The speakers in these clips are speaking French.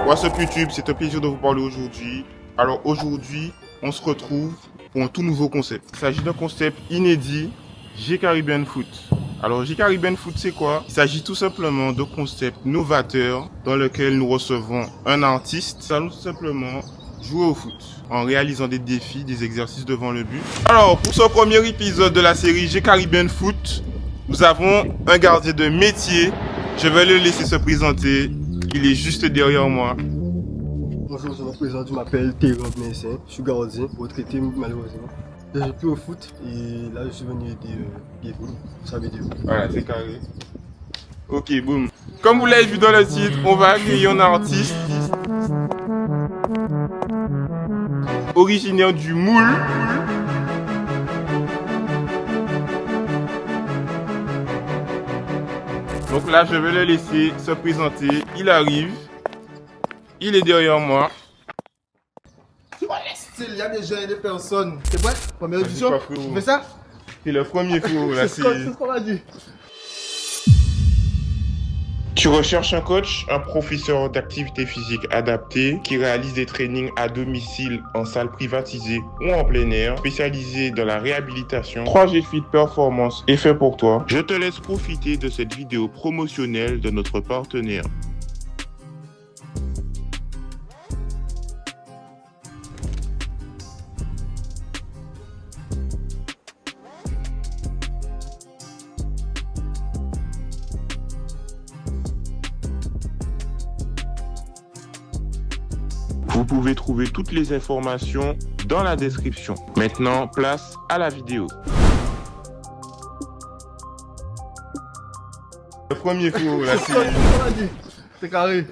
What's up YouTube, c'est un plaisir de vous parler aujourd'hui. Alors aujourd'hui, on se retrouve pour un tout nouveau concept. Il s'agit d'un concept inédit, G-Caribbean Foot. Alors G-Caribbean Foot c'est quoi? Il s'agit tout simplement d'un concept novateur dans lequel nous recevons un artiste. Nous allons tout simplement jouer au foot en réalisant des défis, des exercices devant le but. Alors pour ce premier épisode de la série G-Caribbean Foot, nous avons un gardien de métier. Je vais le laisser se présenter. Il est juste derrière moi. Bonjour, je me présente, je m'appelle Théron Messin, je suis gardien, retraité malheureusement. Je joue plus au foot et là je suis venu aider Bienvenue pour sa vidéo. Voilà, c'est carré. Ok, boum. Comme vous l'avez vu dans le titre, on va accueillir un artiste originaire du Moule. Donc là, je vais le laisser se présenter. Il arrive. Il est derrière moi. Il y a des gens et des personnes. C'est vrai? Première édition? Tu fais ça? C'est le premier four. C'est ce qu'on a dit. Tu recherches un coach, un professeur d'activité physique adapté qui réalise des trainings à domicile en salle privatisée ou en plein air, spécialisé dans la réhabilitation. 3G Fit Performance est fait pour toi. Je te laisse profiter de cette vidéo promotionnelle de notre partenaire. Vous pouvez trouver toutes les informations dans la description. Maintenant, place à la vidéo. Le premier four, là, c'est carré.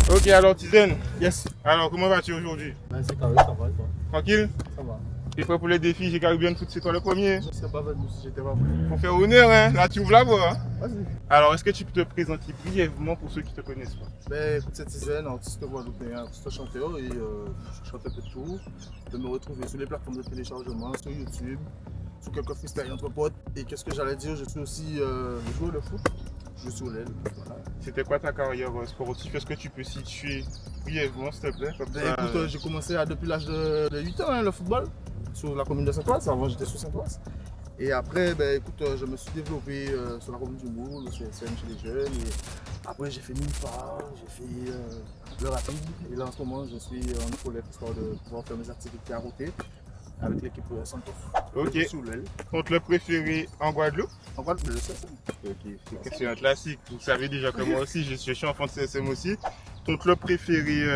Ok, alors Tizen. Yes. Alors, comment vas-tu aujourd'hui? Ben, c'est carré, ça va, toi. Tranquille? Ça va. T'es prêt pour les défis G-Caribbean Foot? C'est toi le premier? Je sais pas venu si j'étais pas prêt. Pour faire honneur, hein? Là, tu ouvres la voie. Hein? Vas-y. Alors, est-ce que tu peux te présenter brièvement pour ceux qui ne te connaissent pas? Ben, écoute, cette dizaine, artiste guadeloupéen, artiste chanteur et je chante un peu de tout. De me retrouver sur les plateformes de téléchargement, sur YouTube, sur quelques freestyles entre potes. Et qu'est-ce que j'allais dire? Je suis aussi joueur de foot. Je suis sur l'aile. Voilà. C'était quoi ta carrière sportive? Est-ce que tu peux situer brièvement, s'il te plaît? Ben, écoute, j'ai commencé depuis l'âge de 8 ans, hein, le football, sur la commune de Saint-Oise. Avant, j'étais sur Saint-Oise. Et après, ben, écoute, je me suis développé sur la commune du Moule, au CSM chez les jeunes. Et après, j'ai fait Milfa, j'ai fait le rapide. Et là, en ce moment, je suis en épaulette histoire de pouvoir faire mes activités à roter avec l'équipe Santos. Ok. Ton club préféré en Guadeloupe? En Guadeloupe, le CSM. Ok, c'est un classique. Vous savez déjà que moi aussi, je suis enfant de CSM aussi. Ton club préféré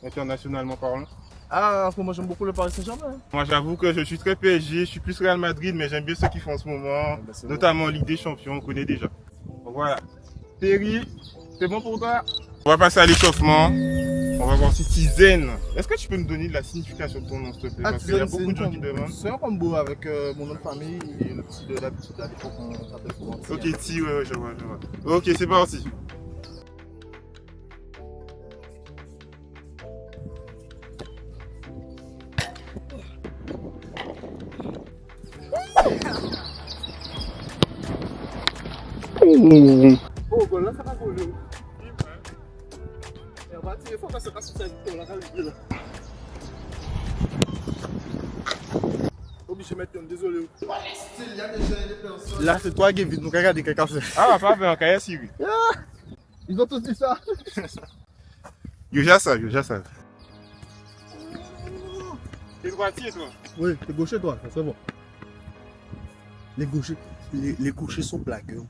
internationalement parlant? Ah, en ce moment, j'aime beaucoup le Paris Saint-Germain. Moi, j'avoue que je suis très PSG, je suis plus Real Madrid, mais j'aime bien ce qu'ils font en ce moment, Ben, notamment en Ligue des Champions, on connaît déjà. Donc voilà. Terry, c'est bon pour toi? On va passer à l'échauffement. On va voir si Tizen. Est-ce que tu peux nous donner de la signification de ton nom, s'il te plaît? Parce qu'il y a beaucoup de gens qui demandent. C'est un combo avec mon nom de famille et le petit de l'habitude à l'époque, on s'appelle souvent. Ok, Ti, ouais, je vois. Ok, c'est parti. Oh, bon, là, ça va coller. On va tirer fort parce que ça va la calibre là. Obligé de mettre un désolé. Là, c'est toi qui es vite, nous regardons quelqu'un fait. Ah, pas bien, quand il y a Siri. Ils ont tous dit ça. Yo, já savent. T'es droitier, toi? Oui, t'es gaucher, toi, c'est bon. Les gauchers sont blagueurs.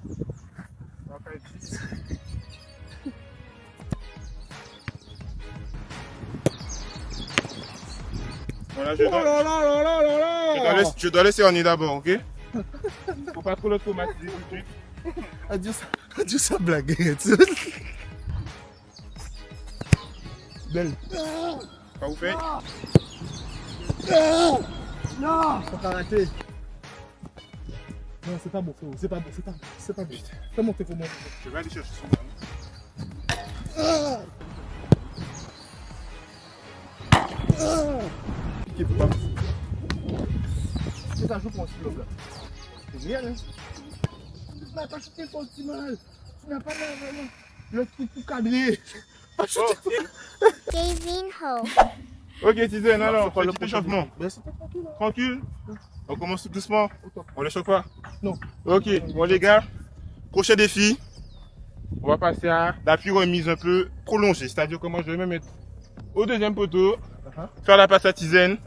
Voilà, Oh là là là là là là. je dois laisser Orny d'abord, ok? Faut pas trop le traumatiser tout de suite. Adieu ça blague. Belle. Pas vous faites? Non. Faut arrêter. Non, c'est pas bon, frérot. C'est pas bon, c'est pas bon. C'est pas bon. Fais monter, faut monter. Je vais aller chercher son Piqué, faut pas. C'est ça, joue pour un petit bloc là. C'est génial, hein? Tu n'as pas shooté ton petit mal. Tu n'as pas vraiment le truc tout câblé. Pas shooté. Kevin Ho. Ok, Tizen, alors, pas le petit échauffement. Ben, c'était tranquille, hein. Tranquille. On commence tout doucement. On les choque pas? Non. Ok, bon les gars, prochain défi. On va passer à l'appui remise un peu prolongé. C'est-à-dire que moi je vais me mettre au deuxième poteau, faire la passe à Tizen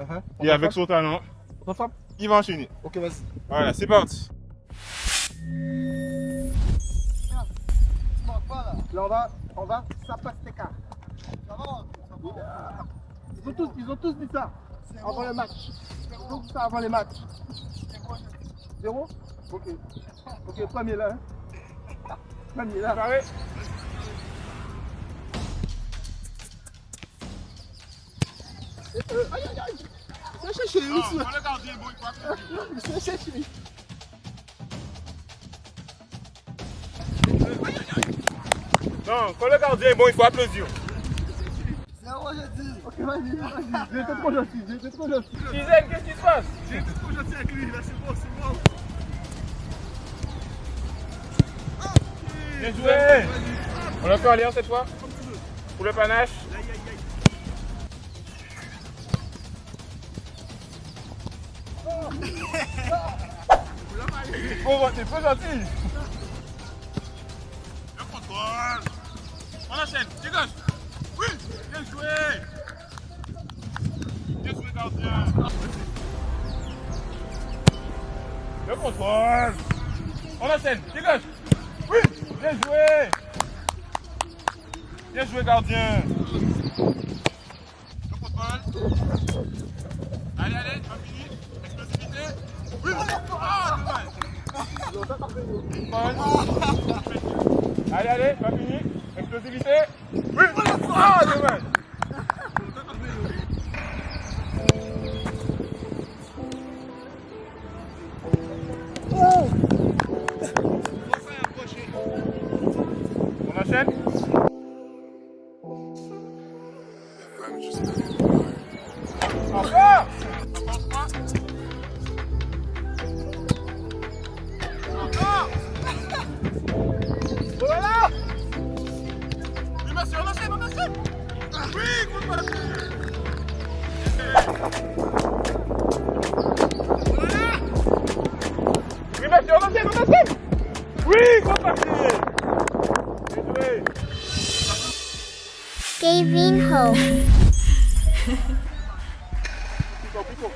et avec son talent, On frappe. il va enchaîner. Ok, vas-y. Voilà, c'est parti. Là, on va, ça passe tes cartes. Ils ont tous dit ça avant le match. Ils ont dit ça avant les matchs. 0. Ok. Ok, premier là. Hein. Premier là. Pareil. Aïe aïe aïe. Je vais chercher lui aussi. le gardien, bon, il faut applaudir. Je vais chercher lui. Non, quand le gardien est bon, il faut applaudir. Ok, vas-y. J'ai été trop gentil. Tizen, qu'est-ce qui se passe? J'ai été trop gentil avec lui. Là, c'est bon. Bien joué. On a fait en l'air cette fois? Pour le panache. Oh, t'es pas gentil. Le contrôle. On enchaîne, dégage. Oui, bien joué. Bien joué, gardien. Le contrôle. On enchaîne, dégage. Oui, bien joué. Bien joué, gardien. Le contrôle. Allez, pas fini. Explosivité. Oui, ah, dommage. Allez, pas fini. Explosivité. Oui, ah, dommage. On enchaîne. Encore. Voilà. Oui, monsieur, on enchaîne. Oui, contre la Voilà. Oui, monsieur, on enchaîne. Oui, contre la Bien joué. Kevin Ho. Pico.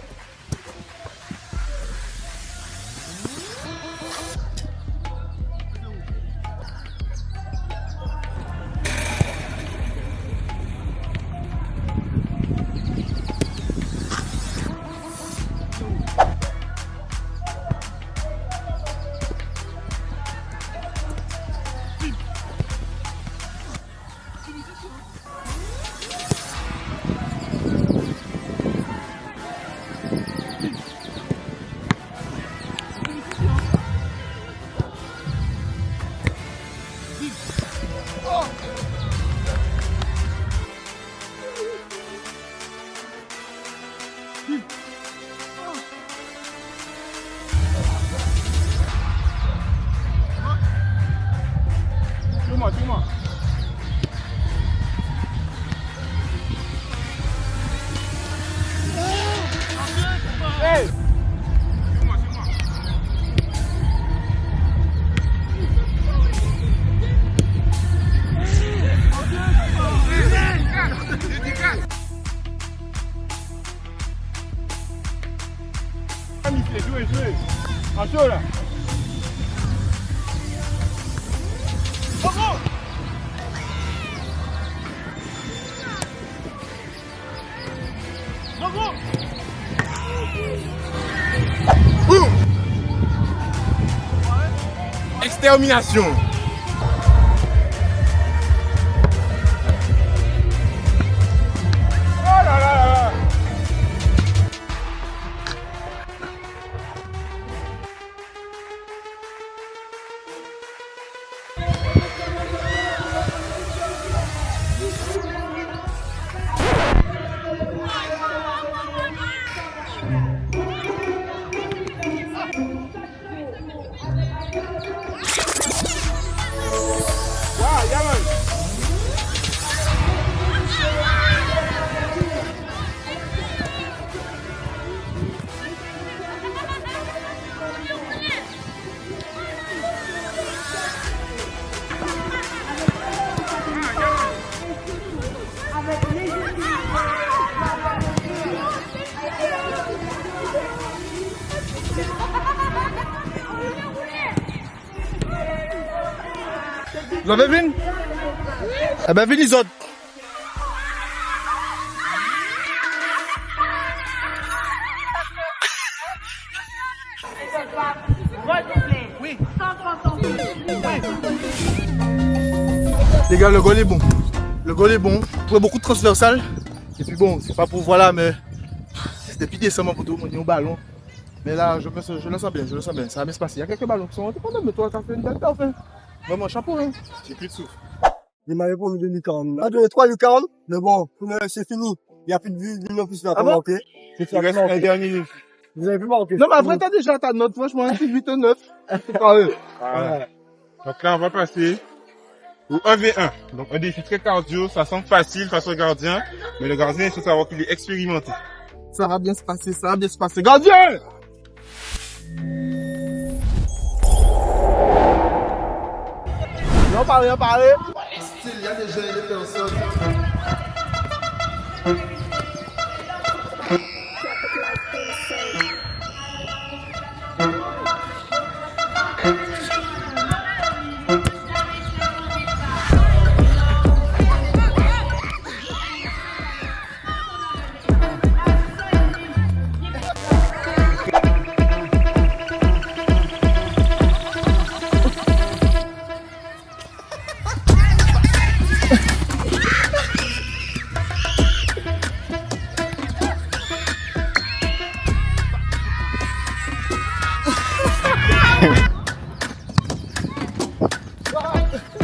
Suis-moi. Hey! Suis-moi. Jouez. En chaud là. Bravo! Extermination. Oh là là là. Vous avez vu? Eh ben, venez les autres. Oui. Les gars, le goal est bon. Le goal est bon. Vous avez beaucoup de transversales. Et puis bon, c'est pas pour voilà, mais c'est depuis décembre pour tout le monde au ballon. Mais là, je le sens bien, je le sens bien. Ça va bien se passer. Il y a quelques ballons qui sont rentrés pendant, mais toi, t'as fait une belle perf, hein. Vraiment, chapeau, hein. J'ai plus de souffle. Il m'avait promis de lucarne. Il m'a donné 3 lucarnes, mais bon, c'est fini. Il n'y a plus de vue, il n'a plus de Ah bon? manquer. Il reste un dernier. Vous avez plus manquer. Non, mais après, t'as déjà ta note, franchement, un 8 9. C'est carré. Voilà. Donc là, on va passer au 1v1. Donc un défi très cardio, ça semble facile face au gardien, mais le gardien, il faut savoir qu'il est expérimenté. Ça va bien se passer, ça va bien se passer. Gardien! Non, parlez, parlez. Il y a des jeunes et des personnes.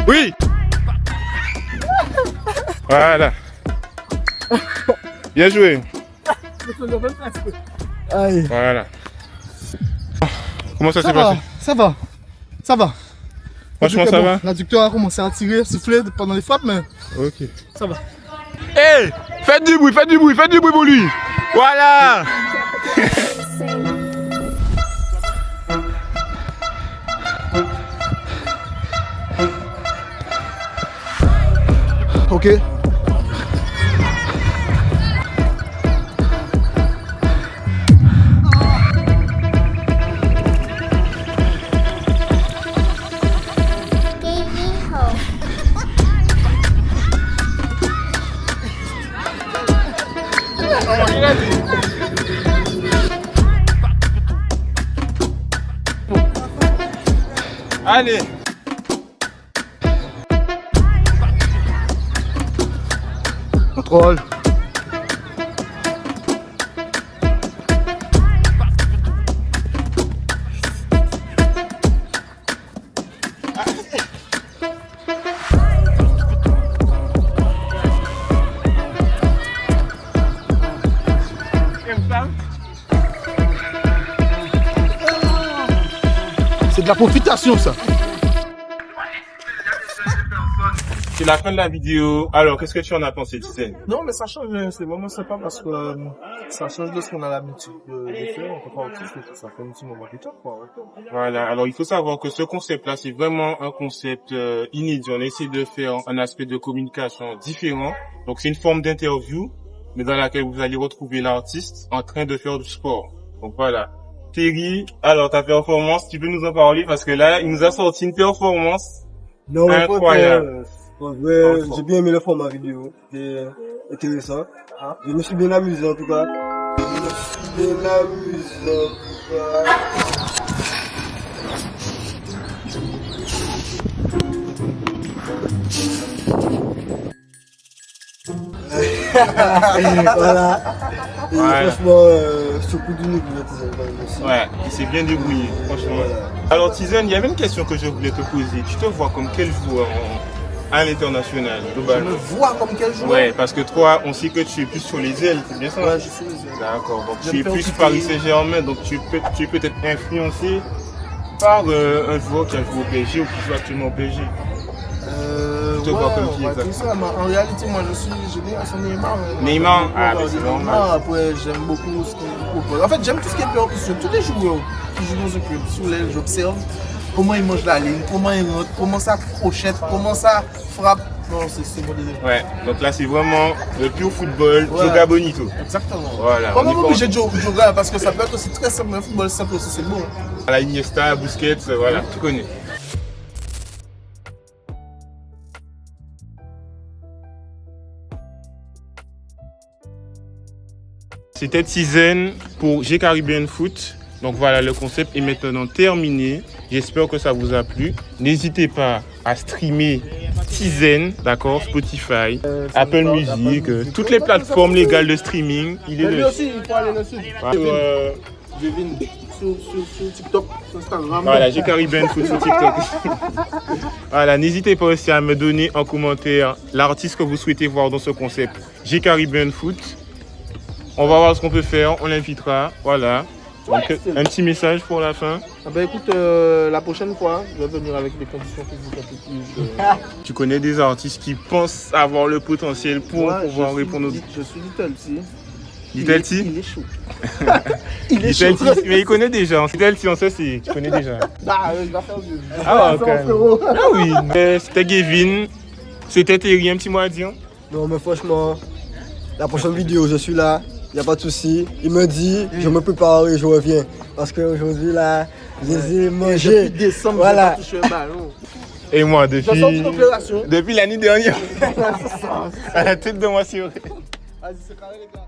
Oui! Voilà. Bien joué. Aïe. Voilà. Comment ça s'est Ça va, passé? ça va. Ça va. Franchement, ça va? L'adducteur a commencé à tirer, souffler pendant les frappes, mais Ok. ça va. Hey! Faites du bruit, faites du bruit, faites du bruit pour lui! Voilà! Ok. Gaming Home. Allez! Contrôle. C'est de la profitation, ça. C'est la fin de la vidéo. Alors, qu'est-ce que tu en as pensé, tu sais? Non, mais ça change, c'est vraiment sympa parce que ça change de ce qu'on a l'habitude de faire. On peut pas autiste, ça fait un petit moment qui top, quoi. Voilà. Alors, il faut savoir que ce concept-là, c'est vraiment un concept inédit. On essaie de faire un aspect de communication différent. Donc, c'est une forme d'interview, mais dans laquelle vous allez retrouver l'artiste en train de faire du sport. Donc, voilà. Thierry, alors, ta performance, tu peux nous en parler parce que là, il nous a sorti une performance Non, mais incroyable. en vrai, j'ai bien aimé le format vidéo. C'était intéressant. Je me suis bien amusé en tout cas. Je me suis de la musique. Voilà. Et Voilà. franchement, surtout du niveau, aussi. Ouais, il s'est bien débrouillé, franchement. Alors Tizen, il y avait une question que je voulais te poser. Tu te vois comme quel joueur à l'international, Je me globalement? vois comme quel joueur. Ouais, parce que toi, on sait que tu es plus sur les ailes, c'est bien ça? Ouais, je suis les yeux. D'accord, donc Je tu es me fais plus occuper. Paris Saint-Germain, donc tu es peut-être influencé par un joueur qui a joué au PSG ou qui joue actuellement au PSG. te vois comme qui, ouais, exact. tout ça, mais en réalité, moi je suis génération Neymar. Neymar, ah, Ouais, mais c'est Neymar, normal. après, j'aime beaucoup ce qu'il propose. En fait, j'aime tout ce qui est percussion. Tous les joueurs qui jouent dans un club, sous l'aile, j'observe comment ils mangent la ligne, comment ils rentrent, comment ça crochette, comment ça frappe. Non, c'est mon délire. Ouais, donc là c'est vraiment le pur football, Ouais. Joga Bonito. Exactement. Voilà, Pas on même y obligé de jouer parce que ça peut être aussi très simple, un football simple aussi, c'est bon. À la Iniesta, Busquets, voilà, tu connais. C'était Tizen pour G Caribbean Foot. Donc voilà, le concept est maintenant terminé. J'espère que ça vous a plu. N'hésitez pas à streamer Tizen, d'accord, Spotify, Apple Music, toutes les plateformes légales de streaming. Il est Mais lui le... aussi, il faut aller le suivre. Devine sur TikTok, sur Instagram. Voilà, G Caribbean Foot sur TikTok. Voilà, n'hésitez pas aussi à me donner en commentaire l'artiste que vous souhaitez voir dans ce concept G Caribbean Foot. On va voir ce qu'on peut faire, on l'invitera, voilà. Donc, un petit message pour la fin. Ah ben écoute, la prochaine fois, je vais venir avec des conditions physiques un peu plus. Tu connais des artistes qui pensent avoir le potentiel pour Ouais, pouvoir répondre aux... Je suis Little T. Little T? Il est chaud. Il est Little chaud. T, mais il connaît déjà. Little T, on sait, tu connais déjà. Ah, il va faire mieux. Ah, c'est ok. mon frérot. Ah oui, mais c'était Gavin, c'était Terry, un petit mot à dire. Non, mais franchement, la prochaine vidéo, je suis là. Il n'y a pas de souci. Il me dit, je me prépare et je reviens. Parce qu'aujourd'hui, là, j'ai mangé. Depuis décembre, Voilà. je n'ai pas touché un ballon. Et moi, J'ai sorti une opération. depuis l'année dernière, à la tête de moi, c'est vrai. Vas-y, c'est carré les gars.